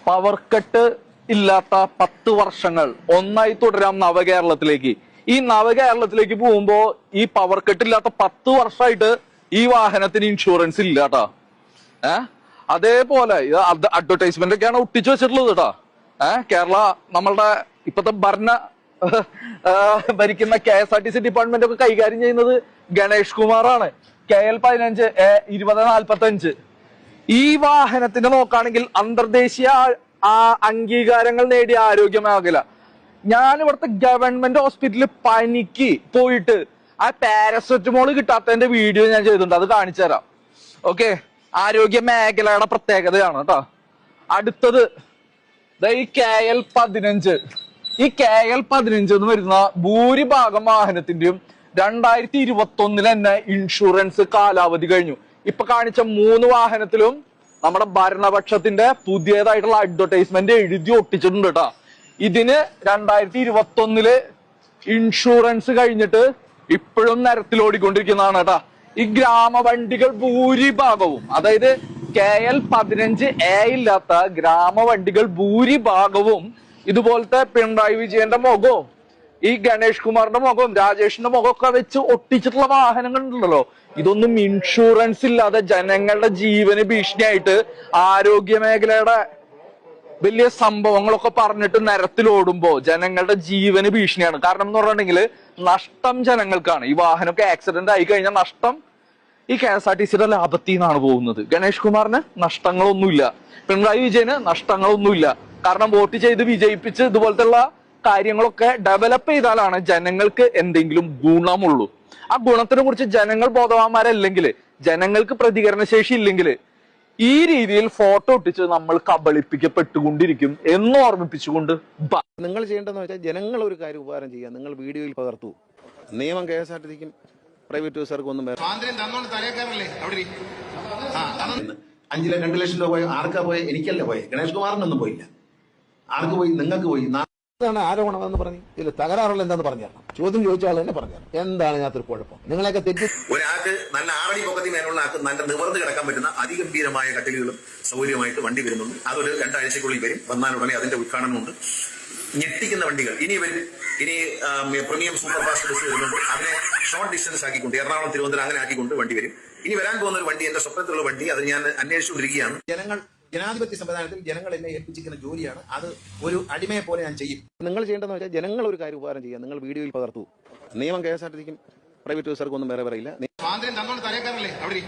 Power cut ഇല്ലാത്ത 10 വർഷങ്ങൾ ഒന്നായി തുടരാം നവകേരളത്തിലേക്ക്. ഈ നവകേരളത്തിലേക്ക് പോകുമ്പോ ഈ പവർ കട്ട് ഇല്ലാത്ത 10 വർഷമായിട്ട് ഈ വാഹനത്തിന് ഇൻഷുറൻസ് ഇല്ല കേട്ടാ. അതേപോലെ അഡ്വർടൈസ്മെന്റ് ഒക്കെയാണ് ഒട്ടിച്ചു വെച്ചിട്ടുള്ളത് കേട്ടാ. കേരള നമ്മളുടെ ഇപ്പത്തെ ഭരിക്കുന്ന KSRTC ഡിപ്പാർട്ട്മെന്റ് ഒക്കെ കൈകാര്യം ചെയ്യുന്നത് ഗണേഷ് കുമാറാണ്. KL 15 2045. ഈ വാഹനത്തിന് നോക്കുകയാണെങ്കിൽ അന്തർദേശീയ അംഗീകാരങ്ങൾ നേടിയ ആരോഗ്യ മേഖല. ഞാൻ ഇവിടുത്തെ ഗവൺമെന്റ് ഹോസ്പിറ്റലിൽ പനിക്ക് പോയിട്ട് ആ പാരസെറ്റമോൾ കിട്ടാത്തതിന്റെ വീഡിയോ ഞാൻ ചെയ്തിട്ടുണ്ട്, അത് കാണിച്ചു തരാം. ഓക്കെ, ആരോഗ്യ മേഖലയുടെ പ്രത്യേകതയാണ് കേട്ടോ. അടുത്തത് ഈ KL 15. ഈ KL 15 എന്ന് വരുന്ന ഭൂരിഭാഗം വാഹനത്തിന്റെയും 2021 തന്നെ ഇൻഷുറൻസ് കാലാവധി കഴിഞ്ഞു. ഇപ്പൊ കാണിച്ച 3 വാഹനത്തിലും നമ്മുടെ ഭരണപക്ഷത്തിന്റെ പുതിയതായിട്ടുള്ള അഡ്വർടൈസ്മെന്റ് എഴുതി ഒട്ടിച്ചിട്ടുണ്ട് കേട്ടോ. ഇതിന് 2021 ഇൻഷുറൻസ് കഴിഞ്ഞിട്ട് ഇപ്പോഴും നിരത്തിലോടിക്കൊണ്ടിരിക്കുന്നതാണ് കേട്ടാ. ഈ ഗ്രാമവണ്ടികൾ ഭൂരിഭാഗവും, അതായത് KL 15A ഇല്ലാത്ത ഗ്രാമവണ്ടികൾ ഭൂരിഭാഗവും ഇതുപോലത്തെ പിണറായി വിജയന്റെ മുഖവും ഈ ഗണേഷ് കുമാറിന്റെ മുഖവും രാജേഷിന്റെ മുഖമൊക്കെ വെച്ച് ഒട്ടിച്ചിട്ടുള്ള വാഹനങ്ങളുണ്ടല്ലോ. ഇതൊന്നും ഇൻഷുറൻസ് ഇല്ലാതെ ജനങ്ങളുടെ ജീവന് ഭീഷണിയായിട്ട് ആരോഗ്യ മേഖലയുടെ വലിയ സംഭവങ്ങളൊക്കെ പറഞ്ഞിട്ട് നിരത്തിലോടുമ്പോ ജനങ്ങളുടെ ജീവന് ഭീഷണിയാണ്. കാരണം എന്ന് പറഞ്ഞിട്ടുണ്ടെങ്കിൽ നഷ്ടം ജനങ്ങൾക്കാണ്. ഈ വാഹനമൊക്കെ ആക്സിഡന്റ് ആയി കഴിഞ്ഞാൽ നഷ്ടം ഈ KSRTCയുടെ ലാഭത്തിൽ നിന്നാണ് പോകുന്നത്. ഗണേഷ് കുമാറിന് നഷ്ടങ്ങളൊന്നുമില്ല, പിണറായി വിജയന് നഷ്ടങ്ങളൊന്നുമില്ല. കാരണം വോട്ട് ചെയ്ത് വിജയിപ്പിച്ച് ഇതുപോലത്തെ കാര്യങ്ങളൊക്കെ ഡെവലപ്പ് ചെയ്താലാണ് ജനങ്ങൾക്ക് എന്തെങ്കിലും ഗുണമുള്ളൂ. ആ ഗുണത്തിനെ കുറിച്ച് ജനങ്ങൾ ബോധവാന്മാരല്ലെങ്കിൽ, ജനങ്ങൾക്ക് പ്രതികരണശേഷി ഇല്ലെങ്കിൽ ഈ രീതിയിൽ ഫോട്ടോ ഒട്ടിച്ച് നമ്മൾ കബളിപ്പിക്കപ്പെട്ടുകൊണ്ടിരിക്കും എന്ന് ഓർമ്മിപ്പിച്ചുകൊണ്ട് നിങ്ങൾ ചെയ്യേണ്ടതെന്ന് വെച്ചാൽ ജനങ്ങൾ ഒരു കാര്യം ഉപകാരം ചെയ്യുക. നിങ്ങൾ വീഡിയോയിൽ പകർത്തു. നിയമം KSRTCക്കും പ്രൈവറ്റ് ബസ്സുകാർക്കും ഒന്നും 2 ലക്ഷം രൂപ പോയി ആർക്കാ പോയി? എനിക്കല്ല പോയി, ഗണേഷ് കുമാറിനൊന്നും പോയില്ല. ആർക്ക് പോയി? നിങ്ങൾക്ക് പോയി. ാണ് ആരോപണമെന്ന് പറഞ്ഞു. ഇതിൽ തകരാറുള്ള എന്താന്ന് പറഞ്ഞു തരണം. ചോദ്യം ചോദിച്ച ആൾ തന്നെ പറഞ്ഞു തരണം. എന്താണ് ഇതിനകത്തൊരു കുഴപ്പം? നിങ്ങളെയൊക്കെ തെറ്റി ഒരാൾക്ക് നല്ല 6 അടി പൊക്കത്തി മേലുള്ള ആൾക്ക് നല്ല നിവർന്ന് കിടക്കാൻ പറ്റുന്ന അതിഗംഭീരമായ കട്ടിലുകളും സൗകര്യമായിട്ട് വണ്ടി വരുന്നുണ്ട്. അതൊരു 2 ആഴ്ചക്കുള്ളിൽ വരും. വന്നാലുടനെ അതിന്റെ ഉദ്ഘാടനമുണ്ട്. ഞെട്ടിക്കുന്ന വണ്ടികൾ ഇനി വരും. ഇനി പ്രീമിയം സൂപ്പർ ഫാസ്റ്റ് ബസ് വരുന്നുണ്ട്. അതിനെ ഷോർട്ട് ഡിസ്റ്റൻസ് ആക്കിക്കൊണ്ട് എറണാകുളം തിരുവനന്തപുരം അങ്ങനെ ആക്കിക്കൊണ്ട് വണ്ടി വരും. ഇനി വരാൻ പോകുന്ന ഒരു വണ്ടി, എന്റെ സ്വപ്നത്തിലുള്ള വണ്ടി, അത് ഞാൻ അന്വേഷിച്ചുകൊണ്ടിരിക്കുകയാണ്. ജനാധിപത്യ സംവിധാനത്തിൽ ജനങ്ങൾ എന്നെ ഏൽപ്പിച്ചിരിക്കുന്ന ജോലിയാണ്. അത് ഒരു അടിമയെ പോലെ ഞാൻ ചെയ്യും. നിങ്ങൾ ചെയ്യേണ്ടതെന്ന് വെച്ചാൽ ജനങ്ങൾ ഒരു കാര്യം ഉപകാരം ചെയ്യുക. നിങ്ങൾ വീഡിയോയിൽ പകർത്തു. നിയമം KSRTCക്കും പ്രൈവറ്റ് ബസ്സുകാർക്കും ഒന്നും വേറെ പറയില്ല. സ്വാതന്ത്ര്യം തന്നോണ്ട് തലേക്കാരല്ലേ അവിടെ